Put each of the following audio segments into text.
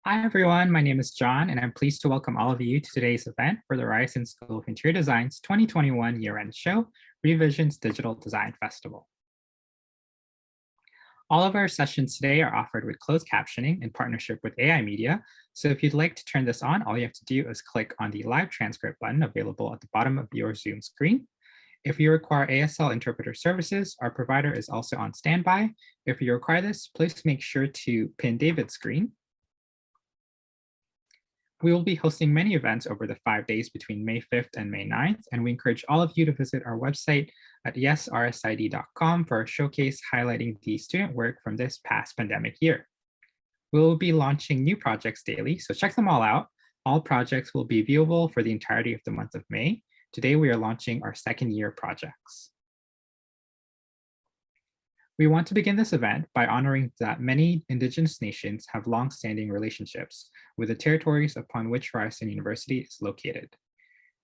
Hi, everyone. My name is John, and I'm pleased to welcome all of you to today's event for the Ryerson School of Interior Design's 2021 year-end show, Revision's Digital Design Festival. All of our sessions today are offered with closed captioning in partnership with AI Media. So if you'd like to turn this on, all you have to do is click on the live transcript button available at the bottom of your Zoom screen. If you require ASL interpreter services, our provider is also on standby. If you require this, please make sure to pin David's screen. We will be hosting many events over the 5 days between May 5th and May 9th, and we encourage all of you to visit our website at yesrsid.com for a showcase highlighting the student work from this past pandemic year. We will be launching new projects daily, so check them all out. All projects will be viewable for the entirety of the month of May. Today, we are launching our second year projects. We want to begin this event by honoring that many Indigenous nations have long-standing relationships with the territories upon which Ryerson University is located.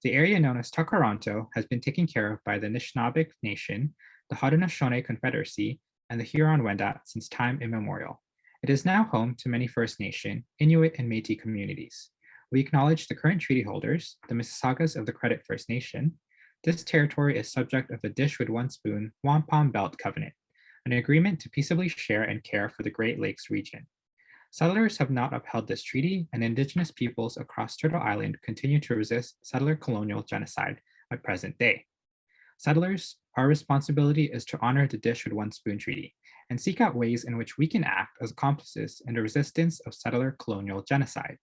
The area known as Takaranto has been taken care of by the Anishinaabeg Nation, the Haudenosaunee Confederacy, and the Huron-Wendat since time immemorial. It is now home to many First Nation, Inuit, and Métis communities. We acknowledge the current treaty holders, the Mississaugas of the Credit First Nation. This territory is subject of the Dish with One Spoon Wampum Belt Covenant, an agreement to peaceably share and care for the Great Lakes region. Settlers have not upheld this treaty, and Indigenous peoples across Turtle Island continue to resist settler colonial genocide at present day. Settlers, our responsibility is to honor the Dish with One Spoon Treaty and seek out ways in which we can act as accomplices in the resistance of settler colonial genocide.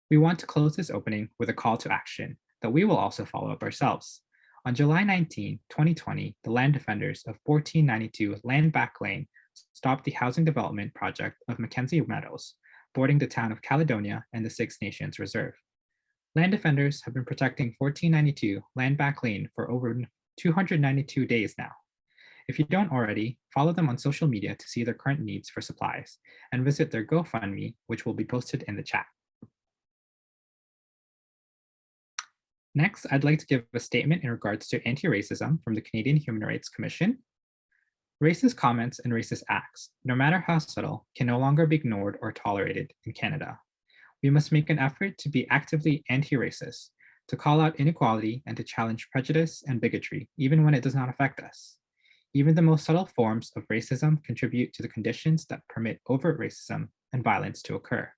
We want to close this opening with a call to action that we will also follow up ourselves. On July 19, 2020, the land defenders of 1492 Land Back Lane stopped the housing development project of Mackenzie Meadows, bordering the town of Caledonia and the Six Nations Reserve. Land defenders have been protecting 1492 Land Back Lane for over 292 days now. If you don't already, follow them on social media to see their current needs for supplies, and visit their GoFundMe, which will be posted in the chat. Next, I'd like to give a statement in regards to anti-racism from the Canadian Human Rights Commission. Racist comments and racist acts, no matter how subtle, can no longer be ignored or tolerated in Canada. We must make an effort to be actively anti-racist, to call out inequality and to challenge prejudice and bigotry, even when it does not affect us. Even the most subtle forms of racism contribute to the conditions that permit overt racism and violence to occur.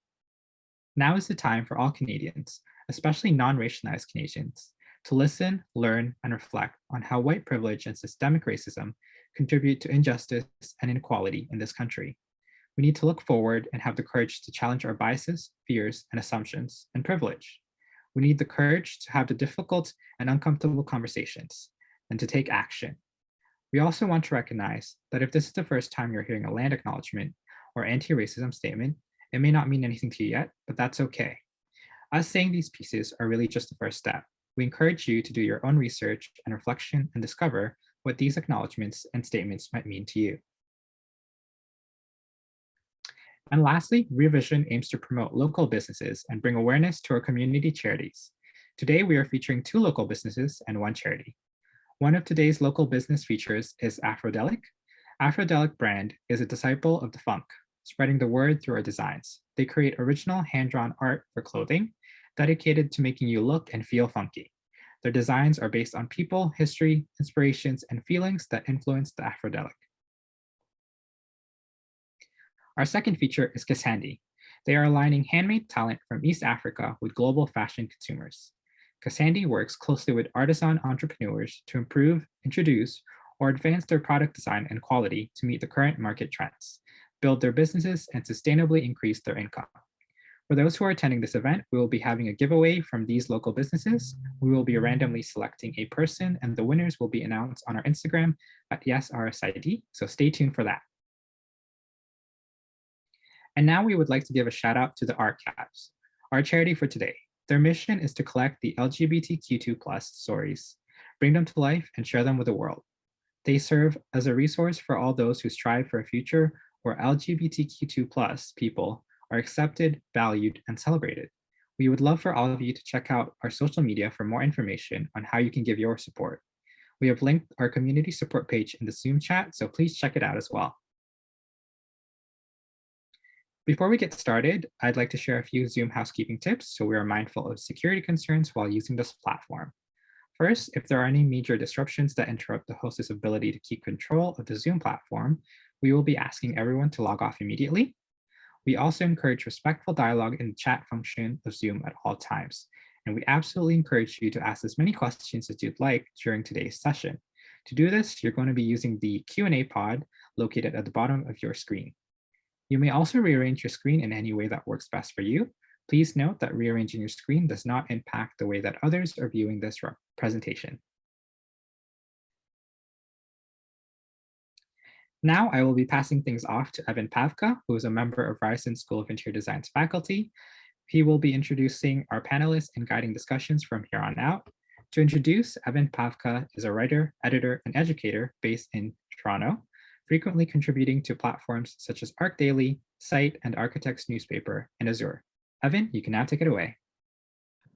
Now is the time for all Canadians, especially non racialized Canadians, to listen, learn, and reflect on how white privilege and systemic racism contribute to injustice and inequality in this country. We need to look forward and have the courage to challenge our biases, fears, and assumptions and privilege. We need the courage to have the difficult and uncomfortable conversations and to take action. We also want to recognize that if this is the first time you're hearing a land acknowledgement or anti racism statement, it may not mean anything to you yet, but that's okay. Us saying these pieces are really just the first step. We encourage you to do your own research and reflection and discover what these acknowledgements and statements might mean to you. And lastly, Real Vision aims to promote local businesses and bring awareness to our community charities. Today, we are featuring 2 local businesses and 1 charity. One of today's local business features is Afrodelic. Afrodelic brand is a disciple of the funk, spreading the word through our designs. They create original hand-drawn art for clothing, dedicated to making you look and feel funky. Their designs are based on people, history, inspirations, and feelings that influence the Afrodelic. Our second feature is Kasandi. They are aligning handmade talent from East Africa with global fashion consumers. Kasandi works closely with artisan entrepreneurs to improve, introduce, or advance their product design and quality to meet the current market trends, build their businesses, and sustainably increase their income. For those who are attending this event, we will be having a giveaway from these local businesses. We will be randomly selecting a person, and the winners will be announced on our Instagram at YesRSID, so stay tuned for that. And now we would like to give a shout out to the Archives, our charity for today. Their mission is to collect the LGBTQ2+ stories, bring them to life, and share them with the world. They serve as a resource for all those who strive for a future where LGBTQ2+ people are accepted, valued, and celebrated. We would love for all of you to check out our social media for more information on how you can give your support. We have linked our community support page in the Zoom chat, so please check it out as well. Before we get started, I'd like to share a few Zoom housekeeping tips so we are mindful of security concerns while using this platform. First, if there are any major disruptions that interrupt the host's ability to keep control of the Zoom platform, we will be asking everyone to log off immediately. We also encourage respectful dialogue in the chat function of Zoom at all times, and we absolutely encourage you to ask as many questions as you'd like during today's session. To do this, you're going to be using the Q&A pod located at the bottom of your screen. You may also rearrange your screen in any way that works best for you. Please note that rearranging your screen does not impact the way that others are viewing this presentation. Now I will be passing things off to Evan Pavka, who is a member of Ryerson School of Interior Design's faculty. He will be introducing our panelists and guiding discussions from here on out. To introduce, Evan Pavka is a writer, editor, and educator based in Toronto, frequently contributing to platforms such as Arc Daily, Site, and Architects Newspaper, and Azure. Evan, you can now take it away.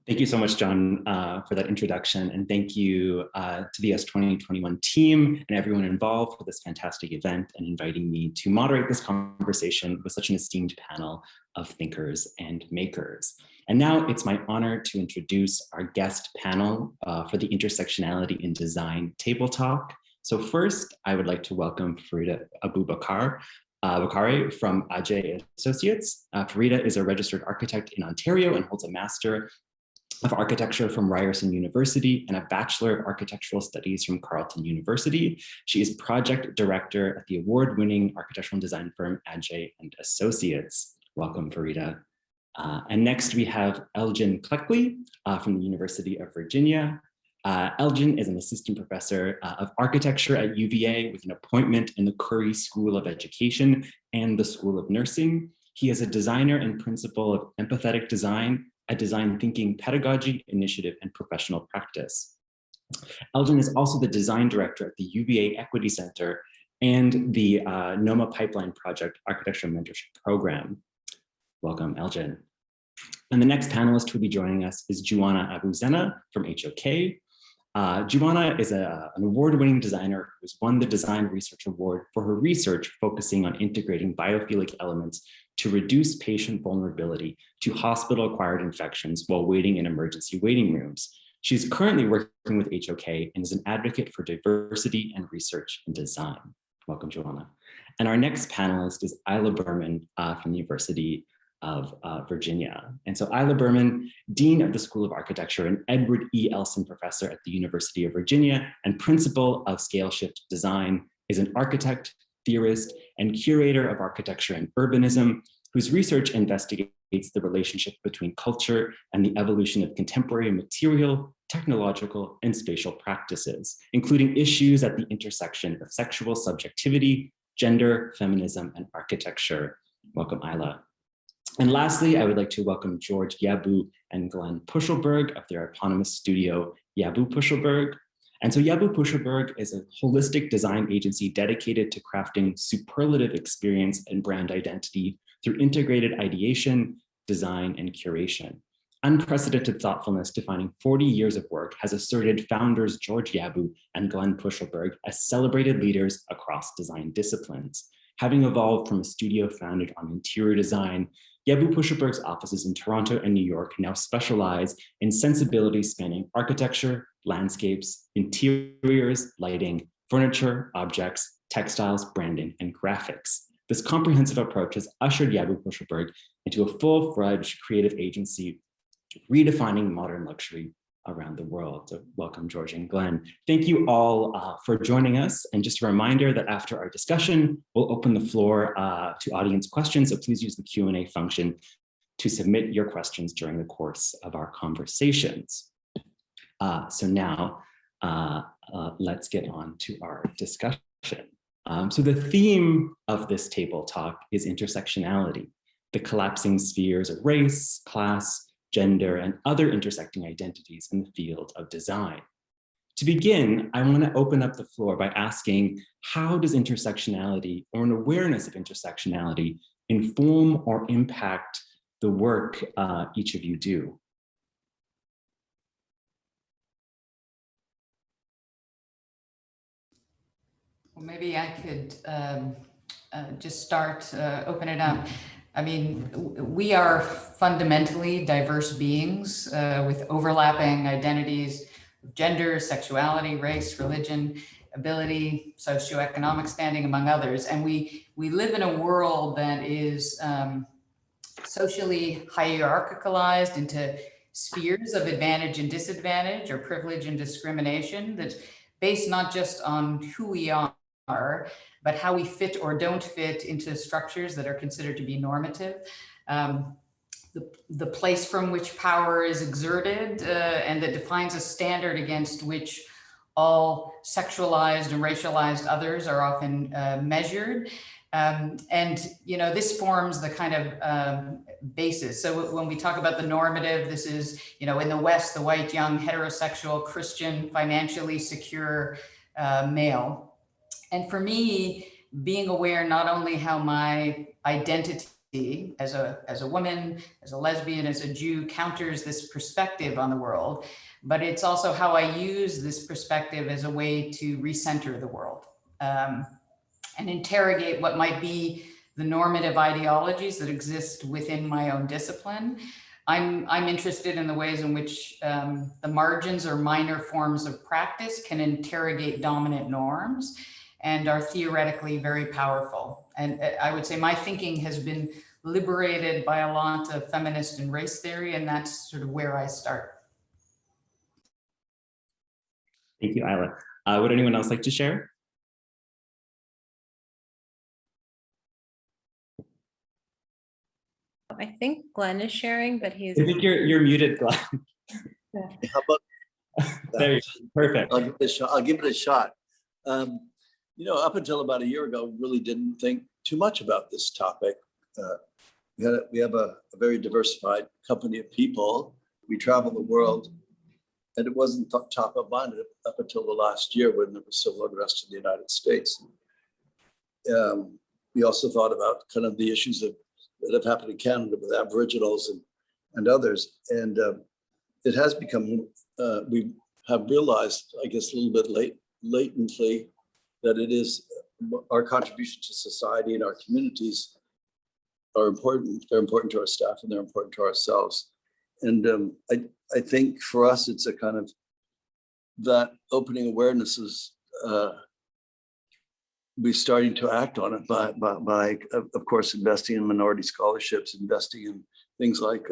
Thank you so much, John, for that introduction. And thank you to the YES 2021 team and everyone involved for this fantastic event and inviting me to moderate this conversation with such an esteemed panel of thinkers and makers. And now it's my honor to introduce our guest panel for the Intersectionality in Design Table Talk. So first, I would like to welcome Farida Abubakar Bakare from Ajay Associates. Farida is a registered architect in Ontario and holds a Master of Architecture from Ryerson University and a Bachelor of Architectural Studies from Carleton University. She is project director at the award-winning architectural design firm Ajay and Associates. Welcome, Farida. And next we have Elgin Cleckley from the University of Virginia. Elgin is an assistant professor of architecture at UVA with an appointment in the Curry School of Education and the School of Nursing. He is a designer and principal of empathetic design, a design thinking pedagogy initiative and professional practice. Elgin is also the design director at the UVA Equity Center and the NOMA Pipeline Project Architectural Mentorship Program. Welcome, Elgin. And the next panelist who will be joining us is Juana Abuzena from HOK. Juana is an award-winning designer who's won the Design Research Award for her research focusing on integrating biophilic elements to reduce patient vulnerability to hospital-acquired infections while waiting in emergency waiting rooms. She's currently working with HOK and is an advocate for diversity and research in design. Welcome, Joanna. And our next panelist is Isla Berman from the University of Virginia. And so Isla Berman, Dean of the School of Architecture and Edward E. Elson Professor at the University of Virginia and Principal of Scale Shift Design, is an architect, theorist, and curator of architecture and urbanism, whose research investigates the relationship between culture and the evolution of contemporary material, technological, and spatial practices, including issues at the intersection of sexual subjectivity, gender, feminism, and architecture. Welcome, Isla. And lastly, I would like to welcome George Yabu and Glenn Puschelberg of their eponymous studio, Yabu Puschelberg. And so Yabu Puschelberg is a holistic design agency dedicated to crafting superlative experience and brand identity through integrated ideation, design, and curation. Unprecedented thoughtfulness defining 40 years of work has asserted founders George Yabu and Glenn Puschelberg as celebrated leaders across design disciplines. Having evolved from a studio founded on interior design, Yabu Puschelberg's offices in Toronto and New York now specialize in sensibilities spanning architecture, landscapes, interiors, lighting, furniture, objects, textiles, branding, and graphics. This comprehensive approach has ushered Yabu Puschelberg into a full-fledged creative agency, redefining modern luxury around the world. So welcome, George and Glenn. Thank you all for joining us. And just a reminder that after our discussion, we'll open the floor to audience questions. So please use the Q&A function to submit your questions during the course of our conversations. So now let's get on to our discussion. So the theme of this table talk is intersectionality, the collapsing spheres of race, class, gender, and other intersecting identities in the field of design. To begin, I want to open up the floor by asking, how does intersectionality or an awareness of intersectionality inform or impact the work each of you do? Well, maybe I could just start, open it up. I mean, we are fundamentally diverse beings with overlapping identities of gender, sexuality, race, religion, ability, socioeconomic standing, among others. And we live in a world that is socially hierarchicalized into spheres of advantage and disadvantage, or privilege and discrimination, that's based not just on who we are, but how we fit or don't fit into structures that are considered to be normative. The place from which power is exerted and that defines a standard against which all sexualized and racialized others are often measured. And you know, this forms the kind of basis. So when we talk about the normative, this is, you know, in the West, the white, young, heterosexual, Christian, financially secure male. And for me, being aware not only how my identity as a woman, as a lesbian, as a Jew counters this perspective on the world, but it's also how I use this perspective as a way to recenter the world and interrogate what might be the normative ideologies that exist within my own discipline. I'm interested in the ways in which the margins or minor forms of practice can interrogate dominant norms and are theoretically very powerful. And I would say my thinking has been liberated by a lot of feminist and race theory, and that's sort of where I start. Thank you, Isla. Would anyone else like to share? I think Glenn is sharing, but he's. I think you're muted, Glenn. How about There you go. Perfect. I'll give it a shot. You know, up until about a year ago, we really didn't think too much about this topic. We have a very diversified company of people. We travel the world, and it wasn't top of mind up until the last year when there was civil unrest in the United States. We also thought about kind of the issues that have happened in Canada with Aboriginals and others. And it has become, we have realized, I guess, a little bit latently, that it is our contribution to society and our communities are important. They're important to our staff and they're important to ourselves. I think for us, it's a kind of that opening awareness is we're starting to act on it by of course, investing in minority scholarships, investing in things like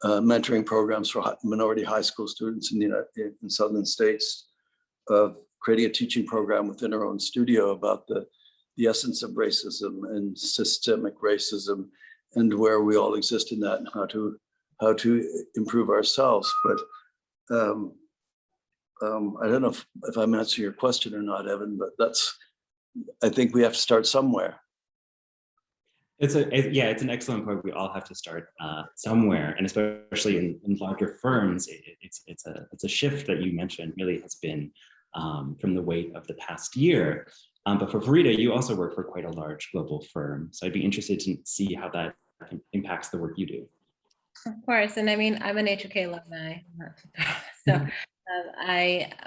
mentoring programs for minority high school students in southern states, of creating a teaching program within our own studio about the essence of racism and systemic racism and where we all exist in that and how to improve ourselves. But I don't know if I'm answering your question or not, Evan, but I think we have to start somewhere. It's an excellent point. We all have to start somewhere, and especially in larger firms, it's a shift that you mentioned really has been from the weight of the past year. But for Farida, you also work for quite a large global firm, so I'd be interested to see how that impacts the work you do. Of course, and I mean, I'm an HOK alumni, so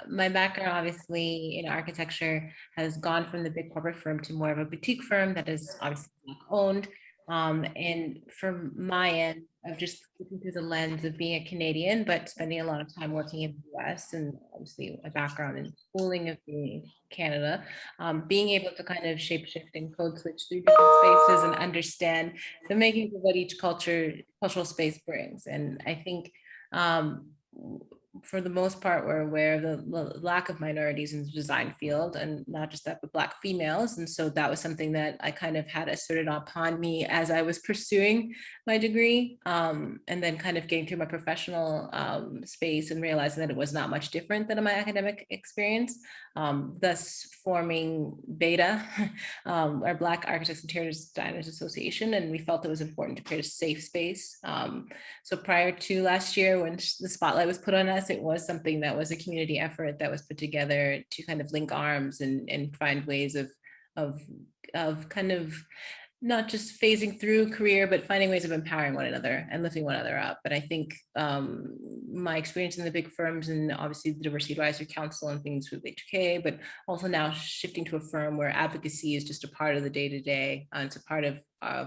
my background obviously in architecture has gone from the big corporate firm to more of a boutique firm that is obviously Black owned. And from my end, of just looking through the lens of being a Canadian, but spending a lot of time working in the US, and obviously my background in schooling of being Canada, being able to kind of shape shift and code switch through different spaces and understand the makings of what each cultural space brings. And I think for the most part, we're aware of the lack of minorities in the design field, and not just that, but Black females. And so that was something that I kind of had asserted upon me as I was pursuing my degree, and then kind of getting through my professional space and realizing that it was not much different than my academic experience, thus forming BETA, our Black Architects and Interior Designers Association. And we felt it was important to create a safe space. So prior to last year, when the spotlight was put on us, it was something that was a community effort that was put together to kind of link arms and find ways of kind of not just phasing through career, but finding ways of empowering one another and lifting one another up. But I think my experience in the big firms, and obviously the Diversity Advisory Council and things with HK, but also now shifting to a firm where advocacy is just a part of the day-to-day, and it's a part of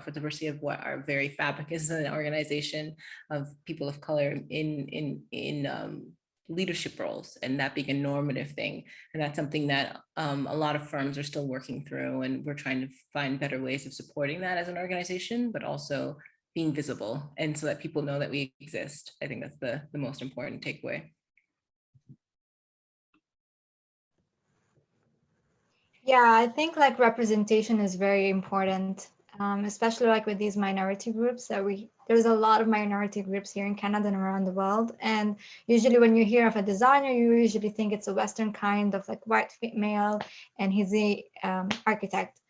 for diversity of what our very fabric is, an organization of people of color in leadership roles, and that being a normative thing. And that's something that a lot of firms are still working through, and we're trying to find better ways of supporting that as an organization, but also being visible, and so that people know that we exist. I think that's the most important takeaway. Yeah, I think like representation is very important, especially like with these minority groups that there's a lot of minority groups here in Canada and around the world. And usually when you hear of a designer, you usually think it's a Western kind of like white male and he's the architect.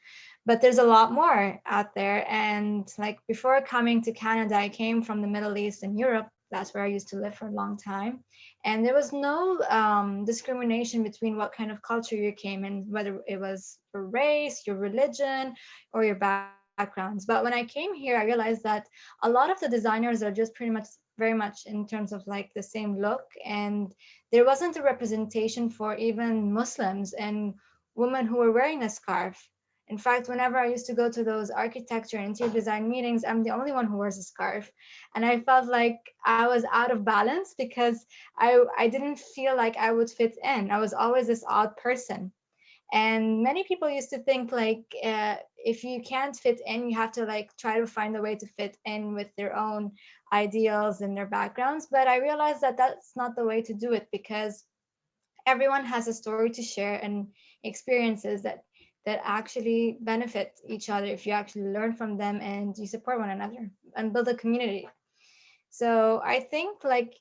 But there's a lot more out there. And like before coming to Canada, I came from the Middle East and Europe. That's where I used to live for a long time. And there was no discrimination between what kind of culture you came in, whether it was your race, your religion, or your backgrounds. But when I came here, I realized that a lot of the designers are just pretty much very much in terms of like the same look. And there wasn't a representation for even Muslims and women who were wearing a scarf. In fact, whenever I used to go to those architecture and interior design meetings, I'm the only one who wears a scarf. And I felt like I was out of balance because I didn't feel like I would fit in. I was always this odd person. And many people used to think like, if you can't fit in, you have to like try to find a way to fit in with their own ideals and their backgrounds. But I realized that that's not the way to do it, because everyone has a story to share and experiences that actually benefit each other if you actually learn from them and you support one another and build a community. So I think like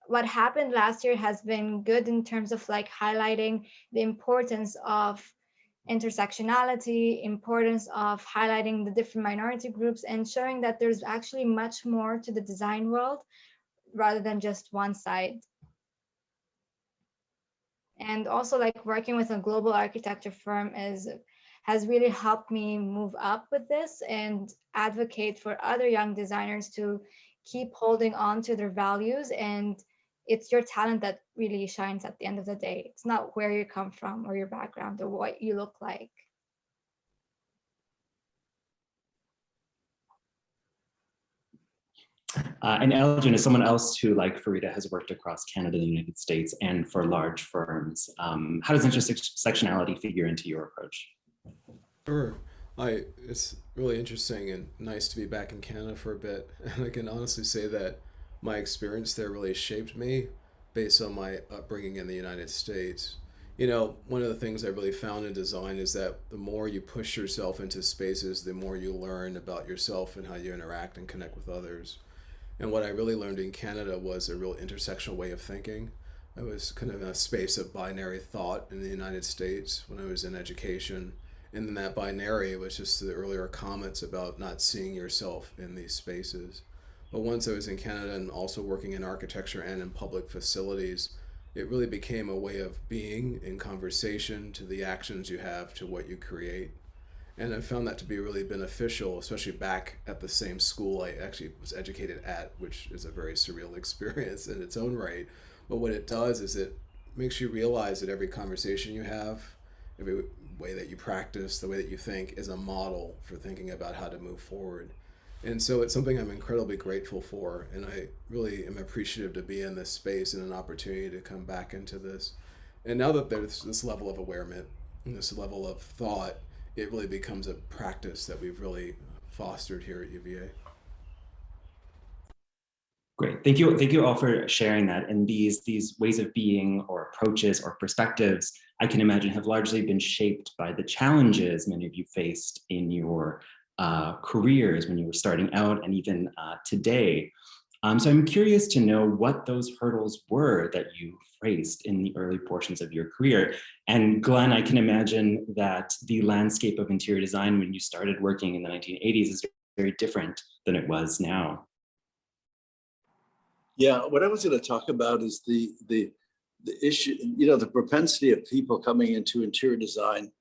what happened last year has been good in terms of like highlighting the importance of intersectionality, importance of highlighting the different minority groups, and showing that there's actually much more to the design world rather than just one side. And also like working with a global architecture firm has really helped me move up with this and advocate for other young designers to keep holding on to their values. And it's your talent that really shines at the end of the day. It's not where you come from or your background or what you look like. And Elgin is someone else who, like Farida, has worked across Canada and the United States and for large firms. How does intersectionality figure into your approach? Sure. It's really interesting and nice to be back in Canada for a bit. And I can honestly say that my experience there really shaped me based on my upbringing in the United States. You know, one of the things I really found in design is that the more you push yourself into spaces, the more you learn about yourself and how you interact and connect with others. And what I really learned in Canada was a real intersectional way of thinking. I was kind of in a space of binary thought in the United States when I was in education. And then that binary was just the earlier comments about not seeing yourself in these spaces. But once I was in Canada and also working in architecture and in public facilities, it really became a way of being in conversation to the actions you have to what you create. And I found that to be really beneficial, especially back at the same school I actually was educated at, which is a very surreal experience in its own right. But what it does is it makes you realize that every conversation you have, every way that you practice, the way that you think is a model for thinking about how to move forward. And so it's something I'm incredibly grateful for, and I really am appreciative to be in this space and an opportunity to come back into this. And now that there's this level of awareness and this level of thought, it really becomes a practice that we've really fostered here at UVA. Great, thank you all for sharing that. And these ways of being or approaches or perspectives, I can imagine have largely been shaped by the challenges many of you faced in your careers when you were starting out and even today. So I'm curious to know what those hurdles were that you faced in the early portions of your career. And Glenn, I can imagine that the landscape of interior design when you started working in the 1980s is very different than it was now. Yeah, what I was going to talk about is the issue, you know, the propensity of people coming into interior design.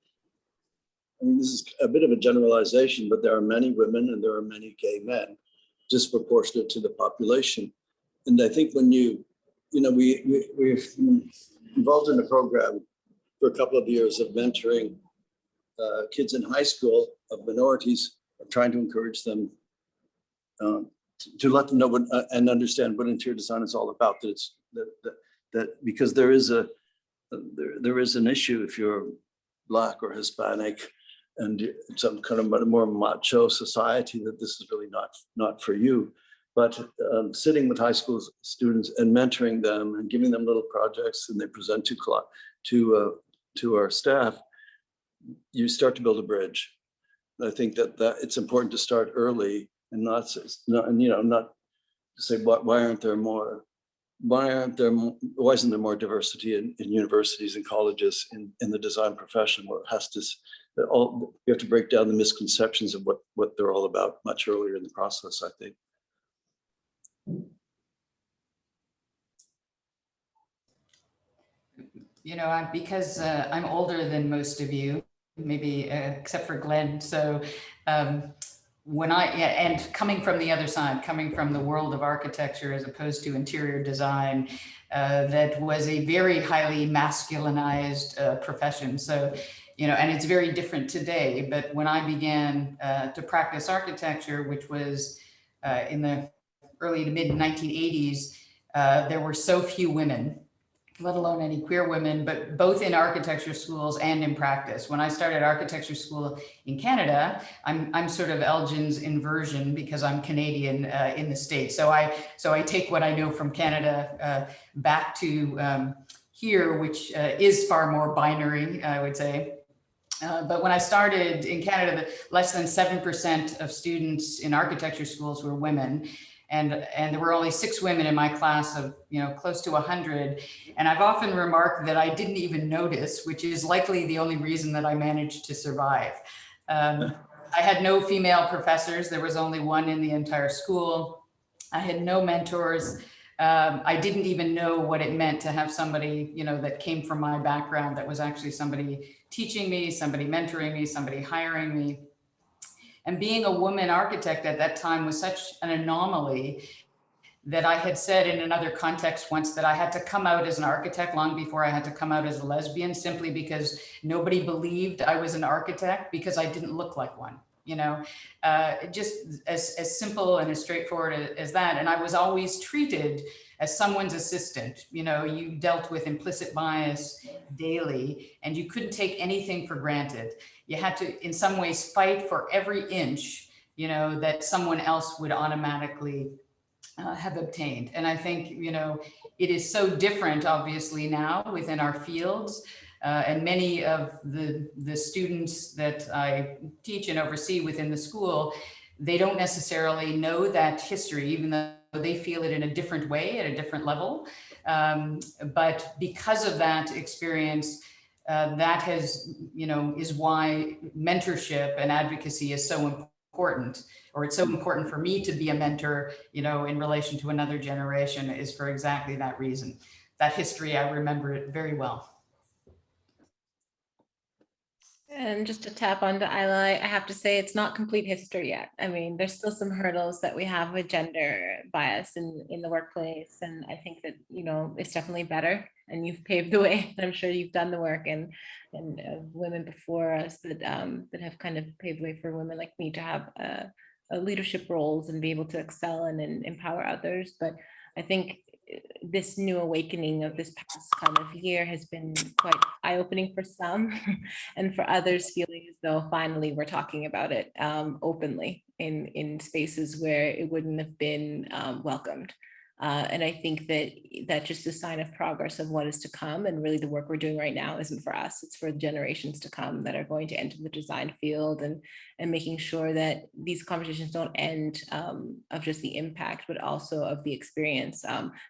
I mean, this is a bit of a generalization, but there are many women and there are many gay men, disproportionate to the population. And I think when we're involved in a program for a couple of years of mentoring kids in high school of minorities, of trying to encourage them to let them know what, and understand what interior design is all about. That because there is an issue if you're Black or Hispanic and some kind of more macho society, that this is really not for you. But sitting with high school students and mentoring them and giving them little projects and they present to our staff, you start to build a bridge. And I think that it's important to start early and not to say why isn't there more diversity in universities and colleges in the design profession? Well, you have to break down the misconceptions of what they're all about much earlier in the process, I think. You know, because I'm older than most of you, maybe except for Glenn. So and coming from the other side, coming from the world of architecture as opposed to interior design, that was a very highly masculinized profession. So, you know, and it's very different today. But when I began to practice architecture, which was in the early to mid 1980s, there were so few women, let alone any queer women, but both in architecture schools and in practice. When I started architecture school in Canada, I'm sort of Elgin's inversion because I'm Canadian in the States. So I take what I know from Canada back to here, which is far more binary, I would say. But when I started in Canada, less than 7% of students in architecture schools were women. And there were only 6 women in my class of, you know, close to 100. And I've often remarked that I didn't even notice, which is likely the only reason that I managed to survive. I had no female professors. There was only one in the entire school. I had no mentors. I didn't even know what it meant to have somebody, you know, that came from my background, that was actually somebody teaching me, somebody mentoring me, somebody hiring me. And being a woman architect at that time was such an anomaly that I had said in another context once that I had to come out as an architect long before I had to come out as a lesbian, simply because nobody believed I was an architect because I didn't look like one. you know, just as simple and as straightforward as that. And I was always treated as someone's assistant. You know, you dealt with implicit bias daily, and you couldn't take anything for granted. You had to, in some ways, fight for every inch, you know, that someone else would automatically have obtained. And I think, you know, it is so different, obviously, now within our fields. And many of the students that I teach and oversee within the school, they don't necessarily know that history, even though they feel it in a different way at a different level. But because of that experience, that has, you know, is why mentorship and advocacy is so important, or it's so important for me to be a mentor, you know, in relation to another generation, is for exactly that reason. That history, I remember it very well. And just to tap onto Isla, I have to say it's not complete history yet. I mean, there's still some hurdles that we have with gender bias in the workplace. And I think that, you know, it's definitely better. And you've paved the way. I'm sure you've done the work, and women before us that that have kind of paved the way for women like me to have leadership roles and be able to excel and empower others. But I think this new awakening of this past kind of year has been quite eye-opening for some, and for others feeling as though finally we're talking about it openly in spaces where it wouldn't have been welcomed. And I think that that's just a sign of progress of what is to come. And really the work we're doing right now isn't for us, it's for the generations to come that are going to enter the design field, and making sure that these conversations don't end of just the impact, but also of the experience,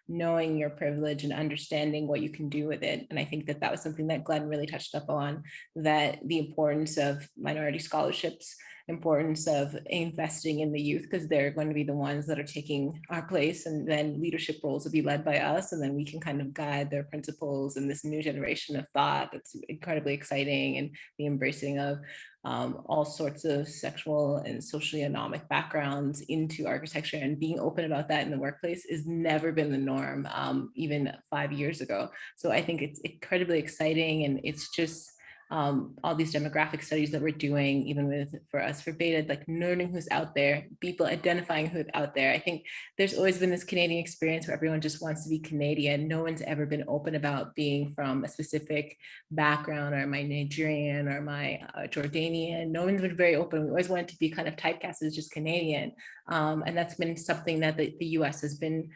knowing your privilege and understanding what you can do with it. And I think that that was something that Glenn really touched up on, that the importance of minority scholarships, importance of investing in the youth, because they're going to be the ones that are taking our place, and then leadership roles will be led by us, and then we can kind of guide their principles and this new generation of thought that's incredibly exciting, and the embracing of all sorts of sexual and socioeconomic backgrounds into architecture, and being open about that in the workplace has never been the norm, even 5 years ago. So I think it's incredibly exciting, and it's just all these demographic studies that we're doing, even with, for us, for Beta, like learning who's out there, people identifying who's out there. I think there's always been this Canadian experience where everyone just wants to be Canadian. No one's ever been open about being from a specific background, or am I Nigerian, or am I Jordanian? No one's been very open. We always wanted to be kind of typecast as just Canadian. And that's been something that the US has been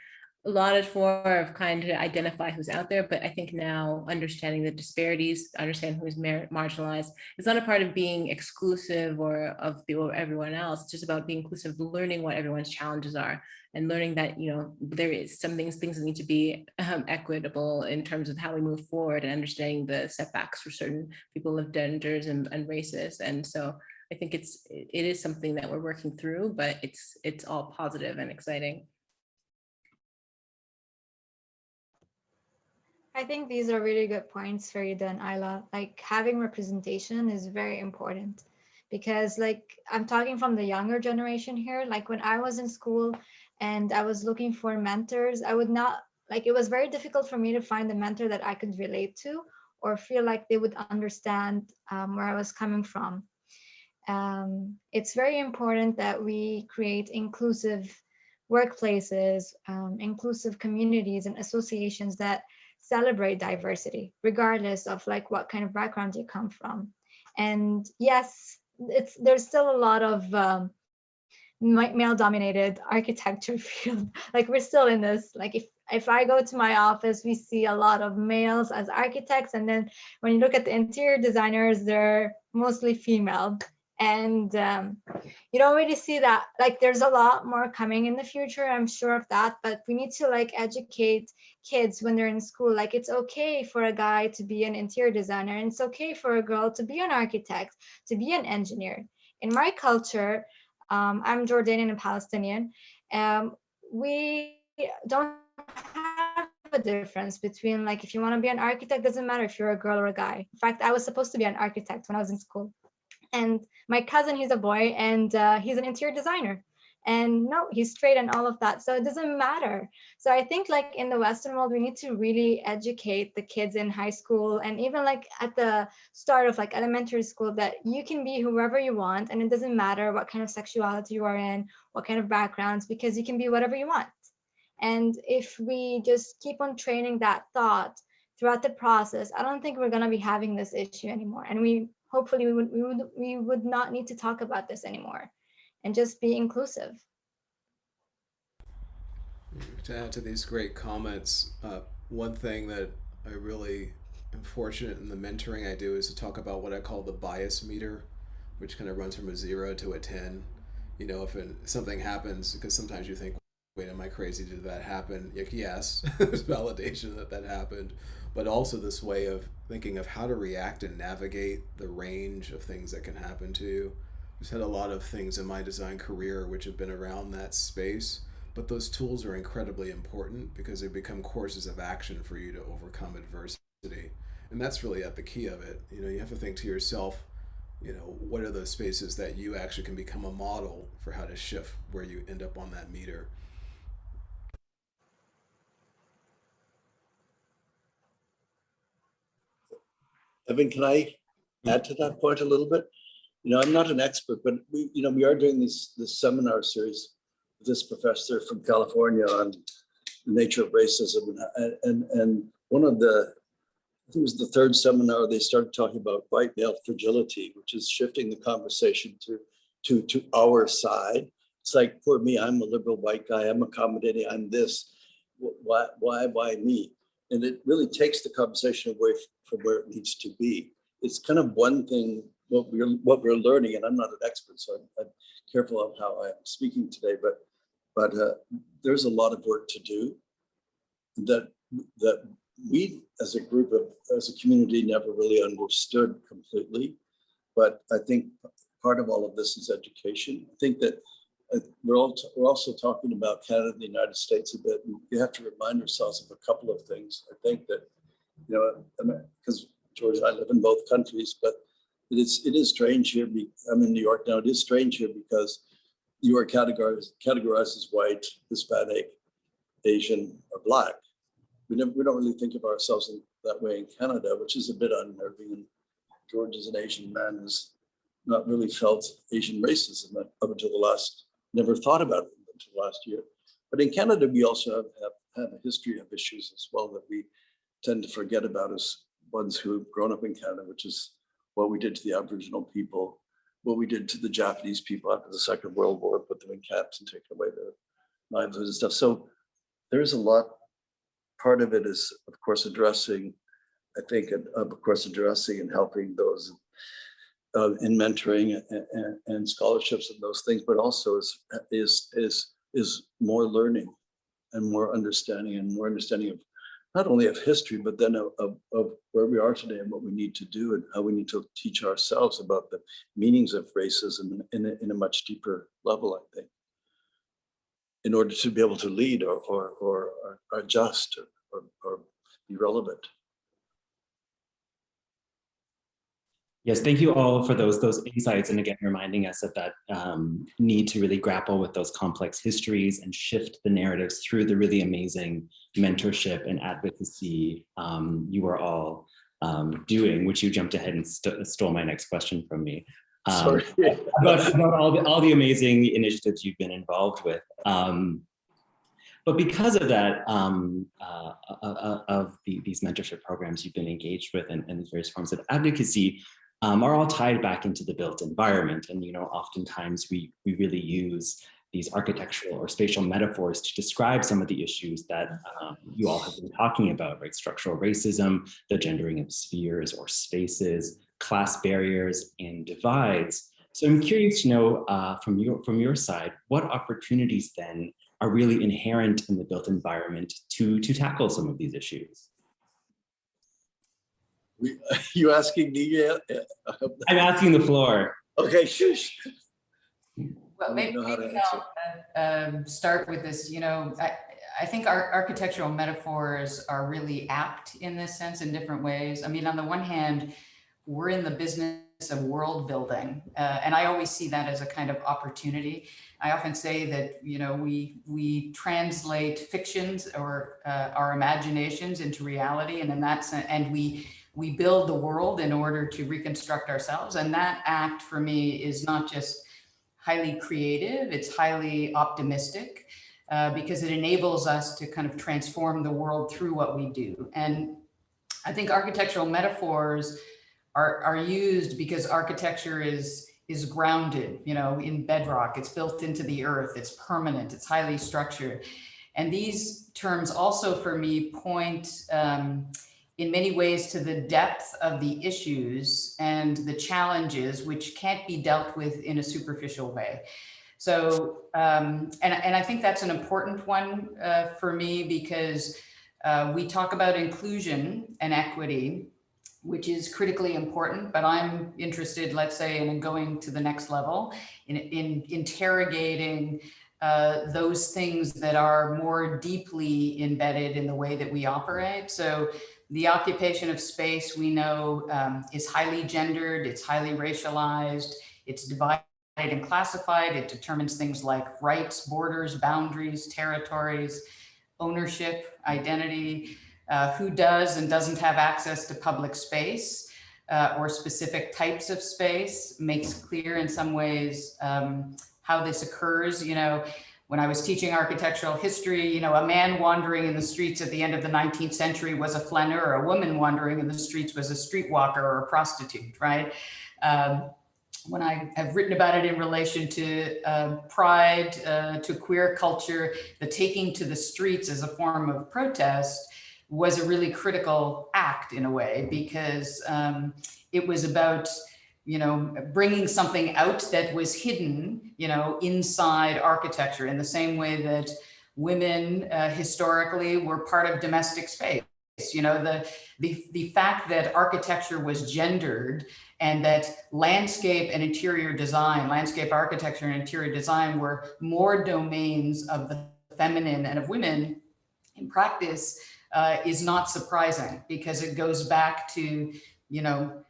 lauded for, of kind to identify who's out there. But I think now understanding the disparities, understanding who's marginalized, it's not a part of being exclusive or of everyone else. It's just about being inclusive, learning what everyone's challenges are, and learning that, you know, there is some things that need to be equitable in terms of how we move forward, and understanding the setbacks for certain people of genders and races. And so I think it is something that we're working through, but it's all positive and exciting. I think these are really good points, Farida and Isla. Like, having representation is very important, because like, I'm talking from the younger generation here. Like, when I was in school and I was looking for mentors, I would not, like, it was very difficult for me to find a mentor that I could relate to or feel like they would understand where I was coming from. It's very important that we create inclusive workplaces, inclusive communities and associations that celebrate diversity, regardless of like what kind of background you come from. And yes, there's still a lot of male-dominated architecture field. Like, we're still in this. Like, if I go to my office, we see a lot of males as architects, and then when you look at the interior designers, they're mostly female. And you don't really see that. Like, there's a lot more coming in the future, I'm sure of that, but we need to like educate kids when they're in school. Like, it's okay for a guy to be an interior designer, and it's okay for a girl to be an architect, to be an engineer. In my culture, I'm Jordanian and Palestinian, we don't have a difference between, like, if you want to be an architect, doesn't matter if you're a girl or a guy. In fact, I was supposed to be an architect when I was in school. And my cousin, he's a boy, and he's an interior designer. and no, he's straight and all of that. So it doesn't matter. So I think like in the Western world, we need to really educate the kids in high school and even like at the start of like elementary school that you can be whoever you want, and it doesn't matter what kind of sexuality you are in, what kind of backgrounds, because you can be whatever you want. And if we just keep on training that thought throughout the process, I don't think we're going to be having this issue anymore. And we hopefully we would not need to talk about this anymore and just be inclusive. To add to these great comments, one thing that I really am fortunate in the mentoring I do is to talk about what I call the bias meter, which kind of runs from a 0 to a 10. You know, if something happens, because sometimes you think, wait, am I crazy? Did that happen? Like, yes, there's validation that that happened, but also this way of thinking of how to react and navigate the range of things that can happen to you. I've had a lot of things in my design career which have been around that space, but those tools are incredibly important because they become courses of action for you to overcome adversity. And that's really at the key of it. You know, you have to think to yourself, you know, what are those spaces that you actually can become a model for how to shift where you end up on that meter. Evan, can I add to that point a little bit? You know, I'm not an expert, but we are doing this seminar series with this professor from California on the nature of racism, and one of the, I think it was the third seminar, they started talking about white male fragility, which is shifting the conversation to our side. It's like, poor me, I'm a liberal white guy, I'm accommodating, I'm this. Why me? And it really takes the conversation away from where it needs to be. It's kind of one thing what we're learning, and I'm not an expert, so I'm careful of how I'm speaking today. But there's a lot of work to do that we as a group as a community never really understood completely. But I think part of all of this is education. I think that we're also talking about Canada and the United States a bit, and we have to remind ourselves of a couple of things. I think that, you know, because George and I live in both countries, but it is strange here. I'm in New York now. It is strange here because you are categorized as white, Hispanic, Asian, or Black. We don't really think of ourselves in that way in Canada, which is a bit unnerving. And George, as an Asian man, has not really felt Asian racism up until never thought about it until last year. But in Canada, we also have a history of issues as well that we tend to forget about as ones who have grown up in Canada, which is what we did to the Aboriginal people, what we did to the Japanese people after the Second World War, put them in camps and taken away their livelihoods and stuff. So there's a lot. Part of it is, of course, addressing and helping those in mentoring and scholarships and those things, but also is more learning and more understanding of not only of history, but then of where we are today and what we need to do and how we need to teach ourselves about the meanings of racism in a much deeper level, I think, in order to be able to lead or adjust or be relevant. Yes, thank you all for those insights, and again reminding us of that need to really grapple with those complex histories and shift the narratives through the really amazing mentorship and advocacy you are all doing, which you jumped ahead and stole my next question from me. Sorry. about all the amazing initiatives you've been involved with. But because of that, these mentorship programs you've been engaged with and these various forms of advocacy are all tied back into the built environment. And, you know, oftentimes we really use these architectural or spatial metaphors to describe some of the issues that you all have been talking about, right? Structural racism, the gendering of spheres or spaces, class barriers and divides. So I'm curious to know from your side, what opportunities then are really inherent in the built environment to tackle some of these issues? You asking me? I'm asking the floor. Okay, shush. Well, maybe I'll start with this. You know, I think our architectural metaphors are really apt in this sense in different ways. I mean, on the one hand, we're in the business of world building. And I always see that as a kind of opportunity. I often say that, you know, we translate fictions or our imaginations into reality, and in that sense, and we build the world in order to reconstruct ourselves. And that act for me is not just highly creative, it's highly optimistic, because it enables us to kind of transform the world through what we do. And I think architectural metaphors are used because architecture is grounded, you know, in bedrock. It's built into the earth. It's permanent. It's highly structured. And these terms also, for me, point in many ways to the depth of the issues and the challenges which can't be dealt with in a superficial way. So, and I think that's an important one for me, because we talk about inclusion and equity, which is critically important, but I'm interested, let's say, in going to the next level, in interrogating those things that are more deeply embedded in the way that we operate. So the occupation of space, we know, is highly gendered, it's highly racialized, it's divided and classified. It determines things like rights, borders, boundaries, territories, ownership, identity, who does and doesn't have access to public space or specific types of space, makes clear in some ways how this occurs. You know, when I was teaching architectural history, you know, a man wandering in the streets at the end of the 19th century was a flaneur, a woman wandering in the streets was a streetwalker or a prostitute, right? When I have written about it in relation to pride, to queer culture, the taking to the streets as a form of protest was a really critical act in a way, because it was about, you know, bringing something out that was hidden, you know, inside architecture, in the same way that women historically were part of domestic space. You know, the fact that architecture was gendered, and that landscape and interior design, landscape architecture and interior design were more domains of the feminine and of women in practice, is not surprising, because it goes back to, you know,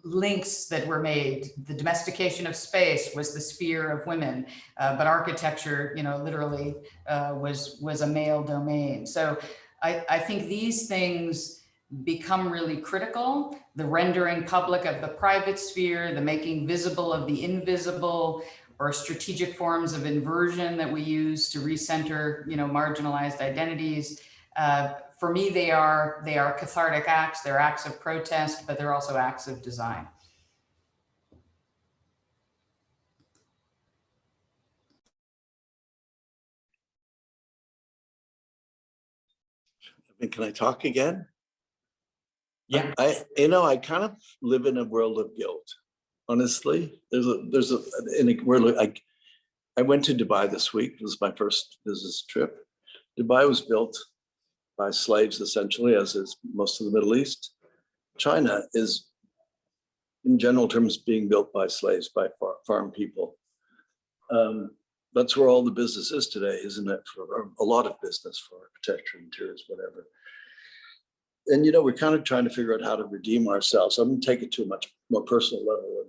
links that were made. The domestication of space was the sphere of women, but architecture, you know, literally was a male domain. So I think these things become really critical. The rendering public of the private sphere, the making visible of the invisible, or strategic forms of inversion that we use to recenter, you know, marginalized identities. For me, they are cathartic acts. They're acts of protest, but they're also acts of design. Can I talk again? Yeah. I kind of live in a world of guilt. Honestly, I went to Dubai this week. It was my first business trip. Dubai was built by slaves, essentially, as is most of the Middle East. China is, in general terms, being built by slaves, by farm people. That's where all the business is today, isn't it? For a lot of business, for architecture, interiors, whatever. And, you know, we're kind of trying to figure out how to redeem ourselves. I'm going to take it to a much more personal level.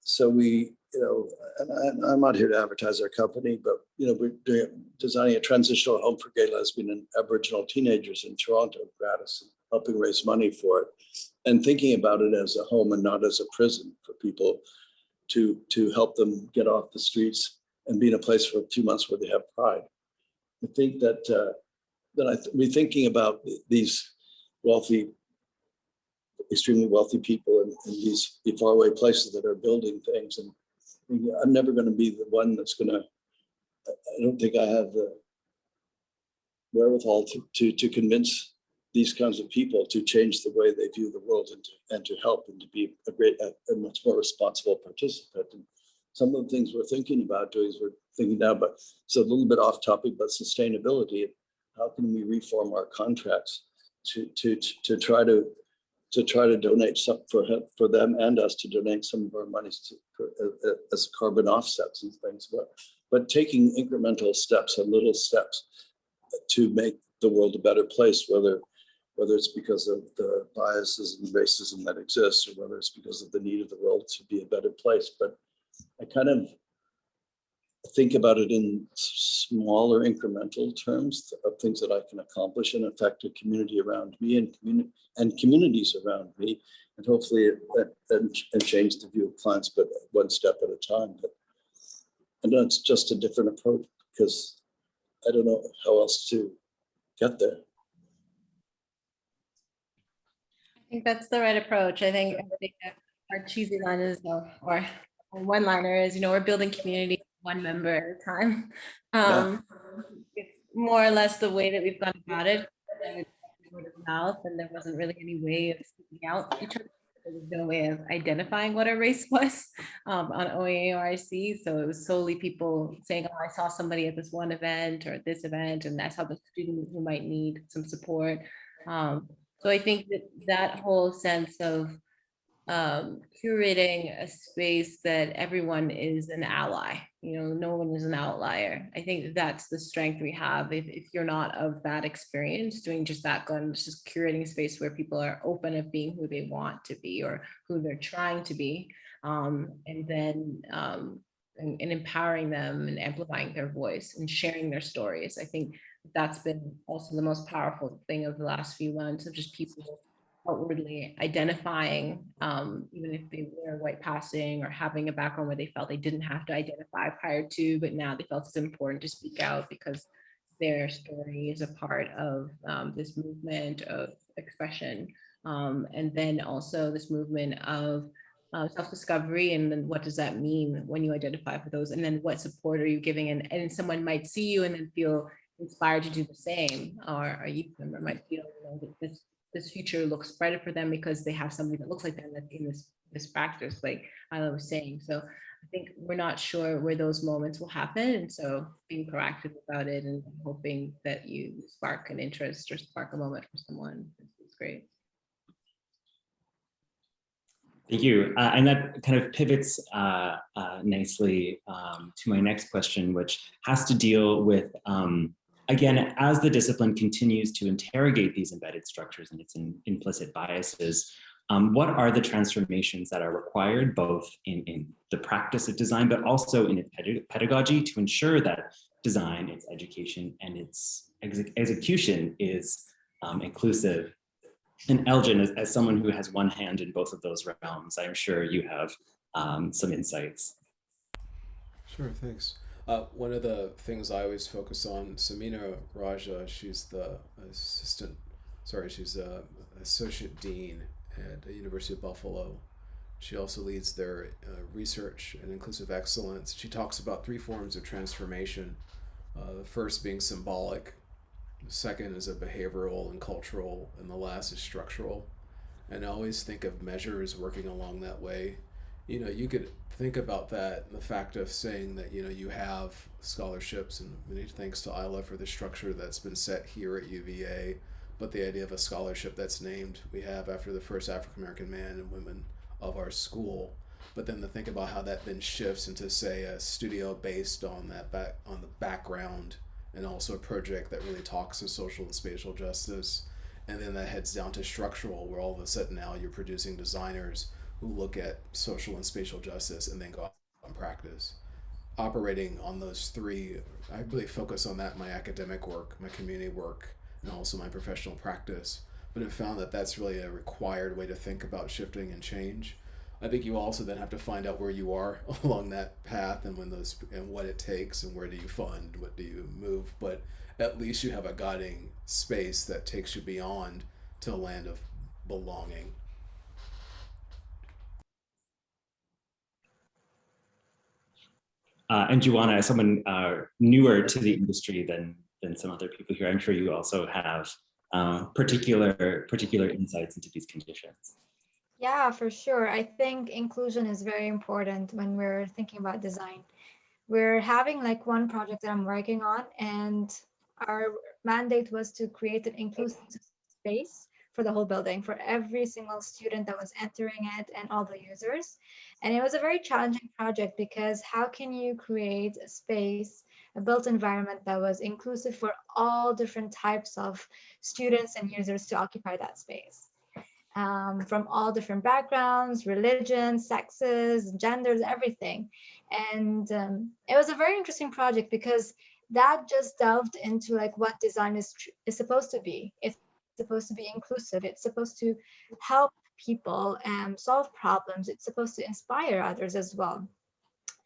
So we, you know, and I'm not here to advertise our company, but, you know, we're designing a transitional home for gay, lesbian, and Aboriginal teenagers in Toronto, gratis, and helping raise money for it, and thinking about it as a home and not as a prison for people, to help them get off the streets and be in a place for a few months where they have pride. I think that we're thinking about these wealthy, extremely wealthy people in these faraway places that are building things. And I'm never going to be the one that's going to, I don't think I have the wherewithal to convince these kinds of people to change the way they view the world, and to help, and to be a much more responsible participant. And some of the things we're thinking about doing is we're thinking now, but it's a little bit off topic, but sustainability. How can we reform our contracts to try to donate some for them and us to donate some of our monies as carbon offsets and things, but taking incremental steps and little steps to make the world a better place, whether whether it's because of the biases and racism that exists, or whether it's because of the need of the world to be a better place. But I kind of think about it in smaller incremental terms of things that I can accomplish and affect a community around me and communities around me, and hopefully and change the view of clients, but one step at a time. But I know it's just a different approach because I don't know how else to get there. I think that's the right approach. I think our cheesy line is, or one-liner is, we're building community one member at a time. It's more or less the way that we've gone about it. Word of mouth, and there wasn't really any way of speaking out each other. There was no way of identifying what our race was on OARC. So it was solely people saying, oh, I saw somebody at this one event or at this event, and I saw the student who might need some support. So I think that whole sense of curating a space that everyone is an ally, no one is an outlier. I think that's the strength we have. If you're not of that experience, doing just that, just curating a space where people are open of being who they want to be or who they're trying to be, and then and empowering them and amplifying their voice and sharing their stories. I think that's been also the most powerful thing of the last few months, of just people outwardly identifying, even if they were white passing or having a background where they felt they didn't have to identify prior to, but now they felt it's important to speak out because their story is a part of this movement of expression. And then also this movement of self-discovery, and then what does that mean when you identify for those, and then what support are you giving, and someone might see you and then feel inspired to do the same, or a youth member might feel that this future looks brighter for them because they have somebody that looks like them that's in this practice, like I was saying. So I think we're not sure where those moments will happen, and so being proactive about it and hoping that you spark an interest or spark a moment for someone is great. Thank you. And that kind of pivots nicely to my next question, which has to deal with, again, as the discipline continues to interrogate these embedded structures and its implicit biases, what are the transformations that are required both in the practice of design, but also in its pedagogy to ensure that design, its education, and its execution is inclusive? And Elgin, as someone who has one hand in both of those realms, I'm sure you have some insights. Sure, thanks. One of the things I always focus on, Samina Raja, she's she's associate dean at the University of Buffalo. She also leads their research and inclusive excellence. She talks about 3 forms of transformation. The first being symbolic, the second is a behavioral and cultural, and the last is structural. And I always think of measures working along that way. You could think about that, the fact of saying that, you have scholarships, and many thanks to Isla for the structure that's been set here at UVA, but the idea of a scholarship that's named, we have after the first African-American man and women of our school. But then to think about how that then shifts into, say, a studio based on on the background, and also a project that really talks to social and spatial justice. And then that heads down to structural, where all of a sudden now you're producing designers who look at social and spatial justice and then go out and practice. Operating on those 3, I really focus on that in my academic work, my community work, and also my professional practice. But I've found that that's really a required way to think about shifting and change. I think you also then have to find out where you are along that path, and and what it takes, and where do you fund, what do you move. But at least you have a guiding space that takes you beyond to a land of belonging. And Juana, as someone newer to the industry than some other people here, I'm sure you also have particular insights into these conditions. Yeah, for sure. I think inclusion is very important when we're thinking about design. We're having like one project that I'm working on, and our mandate was to create an inclusive space for the whole building, for every single student that was entering it and all the users. And it was a very challenging project because how can you create a space a built environment that was inclusive for all different types of students and users to occupy that space. From all different backgrounds, religions, sexes, genders, everything. And it was a very interesting project because that just delved into like what design is supposed to be. It's supposed to be inclusive. It's supposed to help people solve problems. It's supposed to inspire others as well.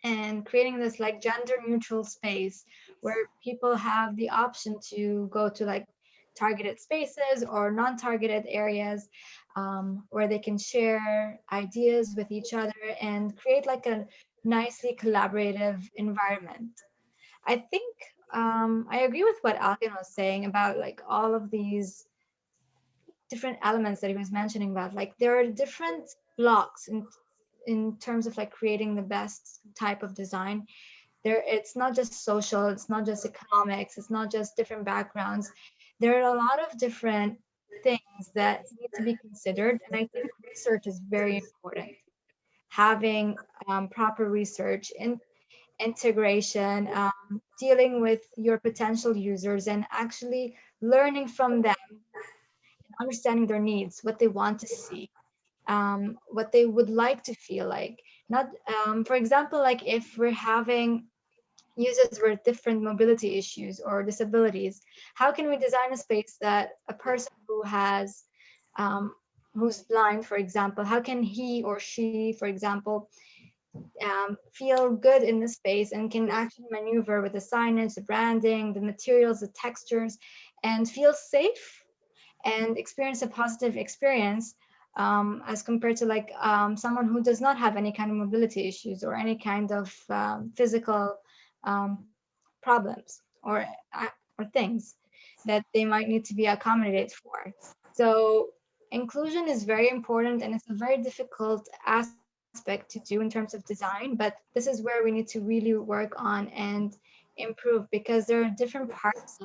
And creating this like gender neutral space where people have the option to go to like targeted spaces or non-targeted areas, where they can share ideas with each other and create like a nicely collaborative environment. I think I agree with what Alvin was saying about like all of these different elements that he was mentioning about. Like there are different blocks in terms of like creating the best type of design. There, it's not just social, it's not just economics, it's not just different backgrounds. There are a lot of different things that need to be considered, and I think research is very important. Having proper research and integration, dealing with your potential users and actually learning from them, understanding their needs, what they want to see, what they would like to feel like. Not, for example, like if we're having users with different mobility issues or disabilities, how can we design a space that a person who has, who's blind, for example, how can he or she, for example, feel good in the space and can actually maneuver with the signage, the branding, the materials, the textures, and feel safe and experience a positive experience, as compared to like someone who does not have any kind of mobility issues or any kind of physical um, problems or things that they might need to be accommodated for. So inclusion is very important, and it's a very difficult aspect to do in terms of design, but this is where we need to really work on and improve, because there are different parts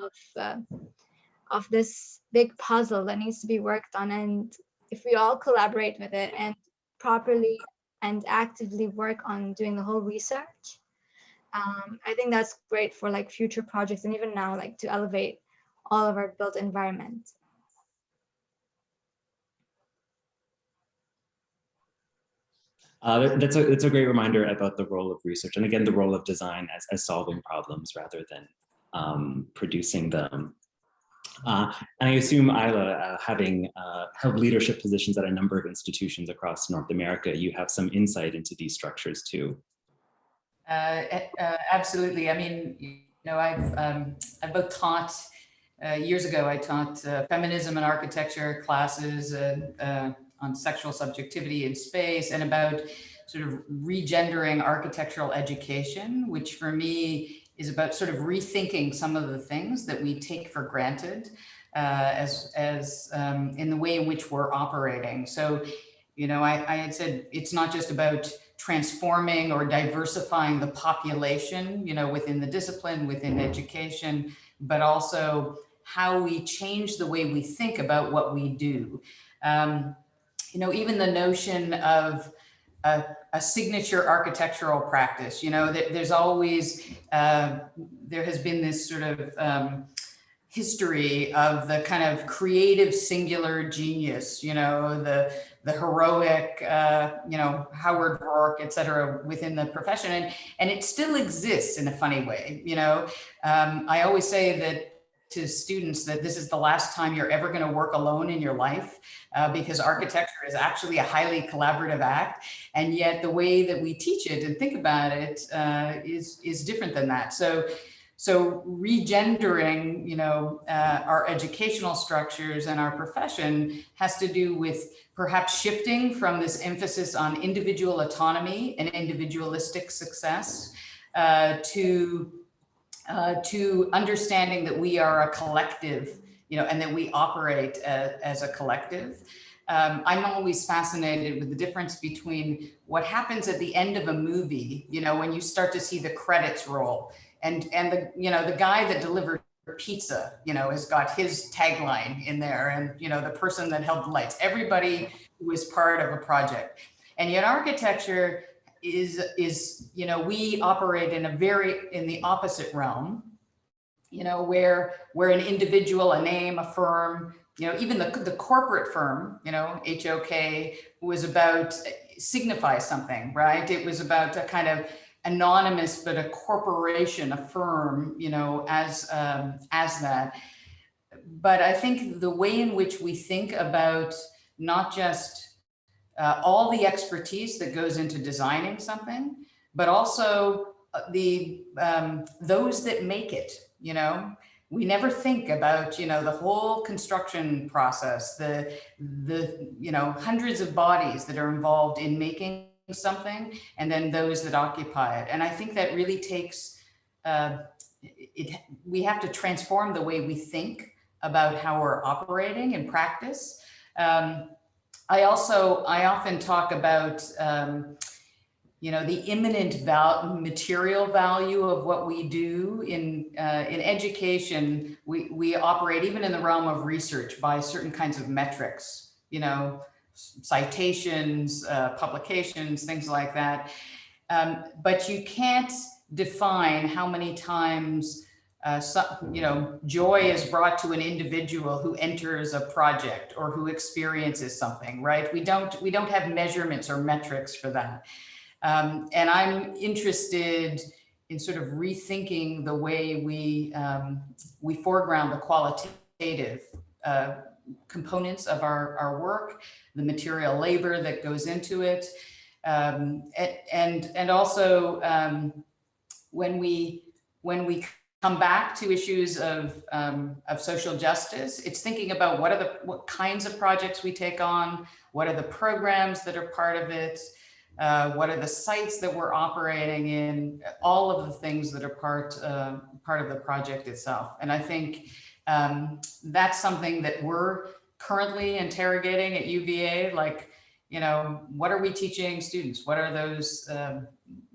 of this big puzzle that needs to be worked on. And if we all collaborate with it and properly and actively work on doing the whole research, I think that's great for like future projects and even now, like to elevate all of our built environment. That's a great reminder about the role of research, and again, the role of design as solving problems rather than producing them. And I assume, Isla, having held leadership positions at a number of institutions across North America, you have some insight into these structures too. Absolutely. I mean, you know, I've both taught, years ago, I taught feminism and architecture classes on sexual subjectivity in space and about sort of regendering architectural education, which for me is about sort of rethinking some of the things that we take for granted as in the way in which we're operating. So, you know, I had said it's not just about transforming or diversifying the population, you know, within the discipline, within education, but also how we change the way we think about what we do. You know, even the notion of a signature architectural practice, you know, there's always, there has been this sort of history of the kind of creative singular genius, you know, the heroic, you know, Howard Rourke, et cetera, within the profession. And it still exists in a funny way, you know. I always say that to students that this is the last time you're ever going to work alone in your life, because architecture is actually a highly collaborative act. And yet the way that we teach it and think about it is different than that. So regendering, you know, our educational structures and our profession has to do with perhaps shifting from this emphasis on individual autonomy and individualistic success to understanding that we are a collective, you know, and that we operate as a collective. I'm always fascinated with the difference between what happens at the end of a movie, you know, when you start to see the credits roll, and the, you know, the guy that delivered pizza, you know, has got his tagline in there, and, you know, the person that held the lights, everybody who was part of a project. And yet architecture is, you know, we operate in the opposite realm, you know, where an individual, a name, a firm, you know, even the corporate firm, you know, HOK was about signify something, right? It was about a kind of anonymous, but a corporation, a firm, you know, as that. But I think the way in which we think about not just all the expertise that goes into designing something, but also those that make it, you know, we never think about, you know, the whole construction process, the you know, hundreds of bodies that are involved in making something, and then those that occupy it. And I think that really takes, we have to transform the way we think about how we're operating in practice. I often talk about, you know, the imminent material value of what we do in education. We operate, even in the realm of research, by certain kinds of metrics, you know, citations, publications, things like that. But you can't define how many times you know, joy is brought to an individual who enters a project or who experiences something, right? We don't have measurements or metrics for that. And I'm interested in sort of rethinking the way we foreground the qualitative components of our work, the material labor that goes into it, and also when we come back to issues of social justice, it's thinking about what kinds of projects we take on, what are the programs that are part of it, what are the sites that we're operating in, all of the things that are part of the project itself. And I think that's something that we're currently interrogating at UVA, like, you know, what are we teaching students? What are those,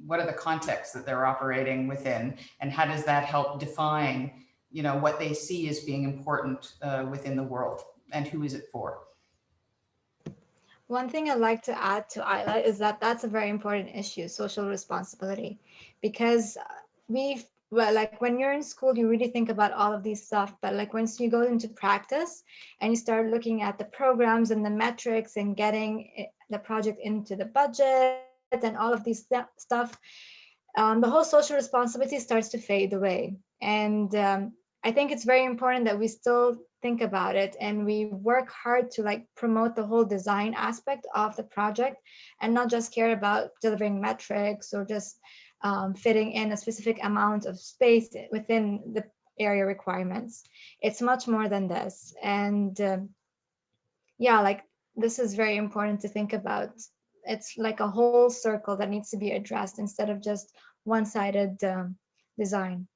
what are the contexts that they're operating within? And how does that help define, you know, what they see as being important within the world, and who is it for? One thing I'd like to add to Isla is that that's a very important issue, social responsibility, because well, like when you're in school, you really think about all of these stuff, but like once you go into practice and you start looking at the programs and the metrics and getting the project into the budget and all of these stuff, the whole social responsibility starts to fade away. And I think it's very important that we still think about it and we work hard to like promote the whole design aspect of the project and not just care about delivering metrics or just fitting in a specific amount of space within the area requirements. It's much more than this. And yeah, like this is very important to think about. It's like a whole circle that needs to be addressed instead of just one-sided design.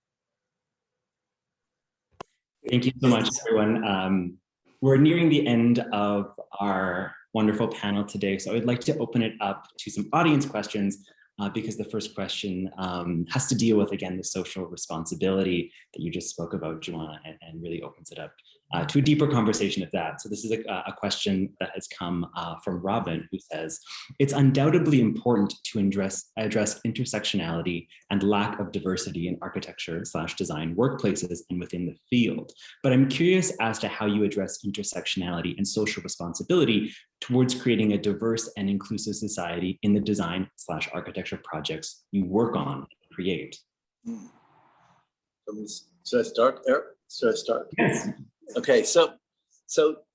Thank you so much, everyone. We're nearing the end of our wonderful panel today, so I'd like to open it up to some audience questions because the first question has to deal with, again, the social responsibility that you just spoke about, Joanna, and really opens it up to a deeper conversation of that. So this is a question that has come from Robin, who says, it's undoubtedly important to address intersectionality and lack of diversity in architecture/design workplaces and within the field. But I'm curious as to how you address intersectionality and social responsibility towards creating a diverse and inclusive society in the design/architecture projects you work on and create. Should I start, Eric? Should I start? Yes. Okay, so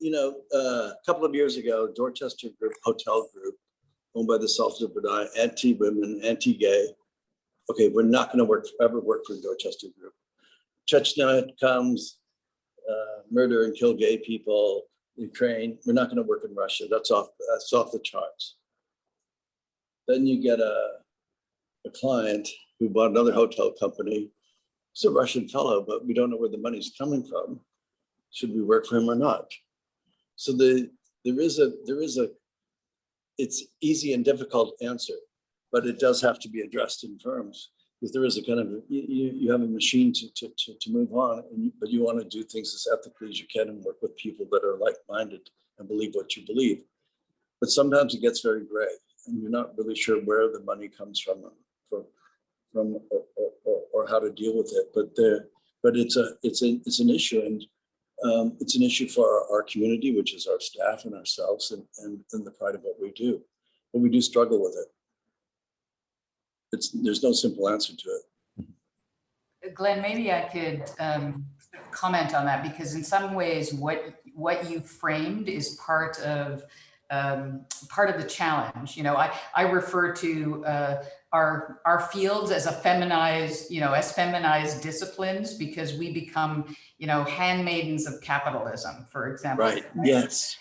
you know, a couple of years ago, Dorchester Group, hotel group, owned by the Sultan of Brunei, anti-women, anti-gay. Okay, we're not going to ever work for the Dorchester Group. Chechnya comes, murder and kill gay people. Ukraine, we're not going to work in Russia. That's off the charts. Then you get a client who bought another hotel company. It's a Russian fellow, but we don't know where the money's coming from. Should we work for him or not? So it's easy and difficult answer, but it does have to be addressed in firms, because there is a kind of, you have a machine to move on, but you want to do things as ethically as you can and work with people that are like-minded and believe what you believe. But sometimes it gets very gray. and you're not really sure where the money comes from or how to deal with it. But it's an issue, and it's an issue for our community, which is our staff and ourselves, and the pride of what we do. But we do struggle with it. There's no simple answer to it. Glenn, maybe I could comment on that, because in some ways what you framed is part of the challenge. You know, I refer to our fields as feminized disciplines, because we become, handmaidens of capitalism, for example. Right. Yes.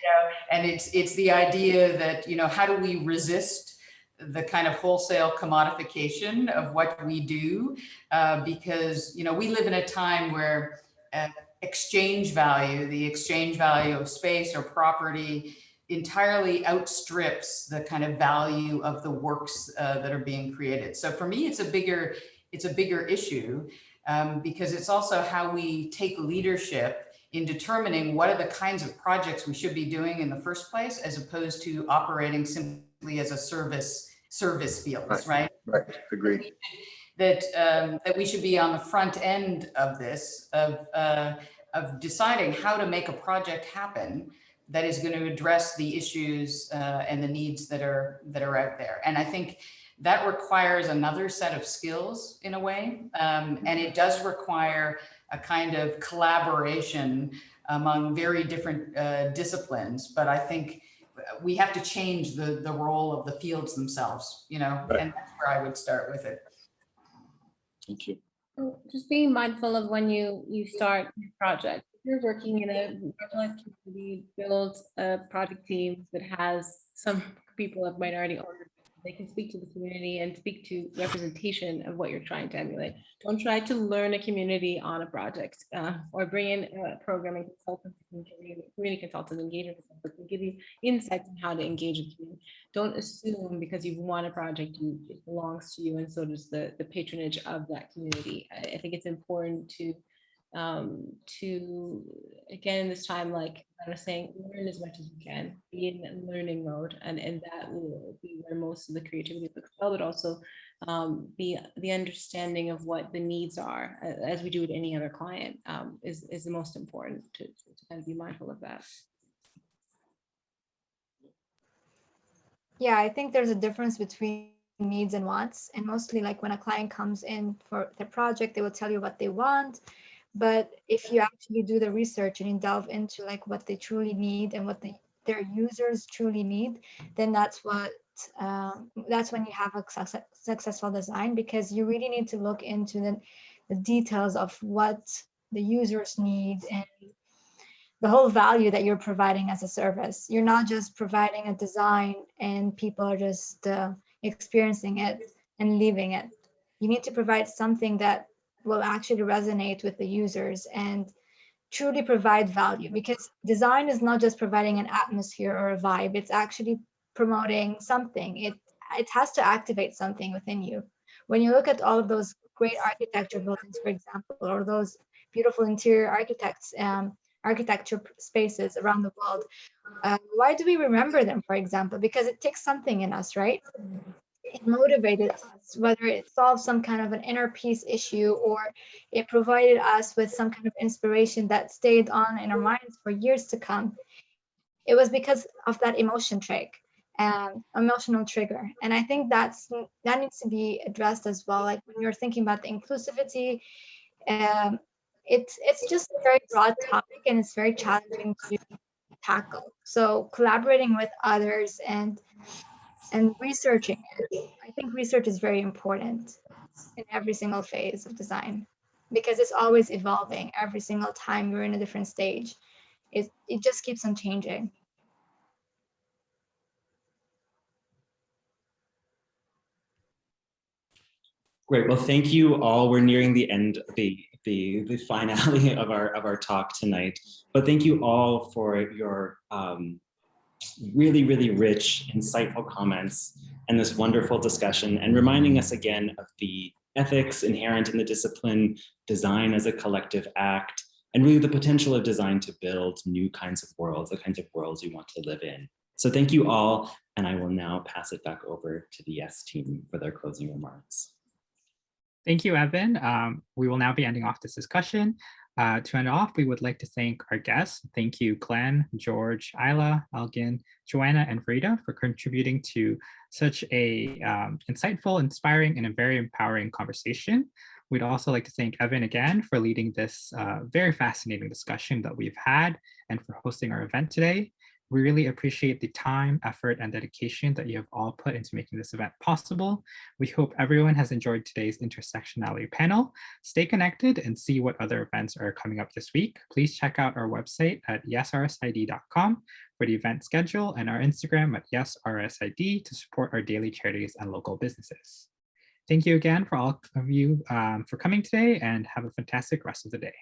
And it's the idea that, how do we resist the kind of wholesale commodification of what we do? Because, we live in a time where the exchange value of space or property entirely outstrips the kind of value of the works that are being created. So for me, it's a bigger issue, because it's also how we take leadership in determining what are the kinds of projects we should be doing in the first place, as opposed to operating simply as a service fields, right? Right, agreed. That we should be on the front end of this, of deciding how to make a project happen that is going to address the issues and the needs that are out there. And I think that requires another set of skills in a way, and it does require a kind of collaboration among very different disciplines. But I think we have to change the role of the fields themselves, Right. And that's where I would start with it. Thank you. Just being mindful of when you start your project. If you're working in a marginalized community, build a project team that has some people of minority ownership, they can speak to the community and speak to representation of what you're trying to emulate. Don't try to learn a community on a project, or bring in a programming consultant, community consultant, engagement consultant, and give you insights on how to engage with community. Don't assume because you've won a project, it belongs to you, and so does the patronage of that community. I think it's important to again, in this time, like I was saying, learn as much as you can, be in learning mode, and that will be where most of the creativity looks well, but also be the understanding of what the needs are, as we do with any other client, is the most important to kind of be mindful of that. Yeah, I think there's a difference between needs and wants, and mostly like when a client comes in for the project, they will tell you what they want. But if you actually do the research and you delve into like what they truly need and what their users truly need, then that's when you have a successful design, because you really need to look into the details of what the users need and the whole value that you're providing as a service. You're not just providing a design and people are just experiencing it and leaving it. You need to provide something that will actually resonate with the users and truly provide value, because design is not just providing an atmosphere or a vibe, it's actually promoting something. It has to activate something within you. When you look at all of those great architecture buildings, for example, or those beautiful interior architecture spaces around the world, why do we remember them, for example? Because it takes something in us, right? It motivated us, whether it solved some kind of an inner peace issue or it provided us with some kind of inspiration that stayed on in our minds for years to come. It was because of that emotional trigger. And I think that needs to be addressed as well. Like when you're thinking about the inclusivity, it's just a very broad topic and it's very challenging to tackle. So collaborating with others and researching it. I think research is very important in every single phase of design, because it's always evolving. Every single time you're in a different stage, it just keeps on changing. Great. Well, thank you all. We're nearing the end, the finale of our talk tonight. But thank you all for your really, really rich, insightful comments and this wonderful discussion, and reminding us again of the ethics inherent in the discipline, design as a collective act, and really the potential of design to build new kinds of worlds, the kinds of worlds we want to live in. So thank you all. And I will now pass it back over to the YES team for their closing remarks. Thank you, Evan. We will now be ending off this discussion. To end off, we would like to thank our guests. Thank you, Glenn, George, Isla, Elgin, Joanna, and Frida for contributing to such a insightful, inspiring, and a very empowering conversation. We'd also like to thank Evan again for leading this very fascinating discussion that we've had and for hosting our event today. We really appreciate the time, effort, and dedication that you have all put into making this event possible. We hope everyone has enjoyed today's intersectionality panel. Stay connected and see what other events are coming up this week. Please check out our website at yesrsid.com for the event schedule and our Instagram at yesrsid to support our daily charities and local businesses. Thank you again for all of you for coming today, and have a fantastic rest of the day.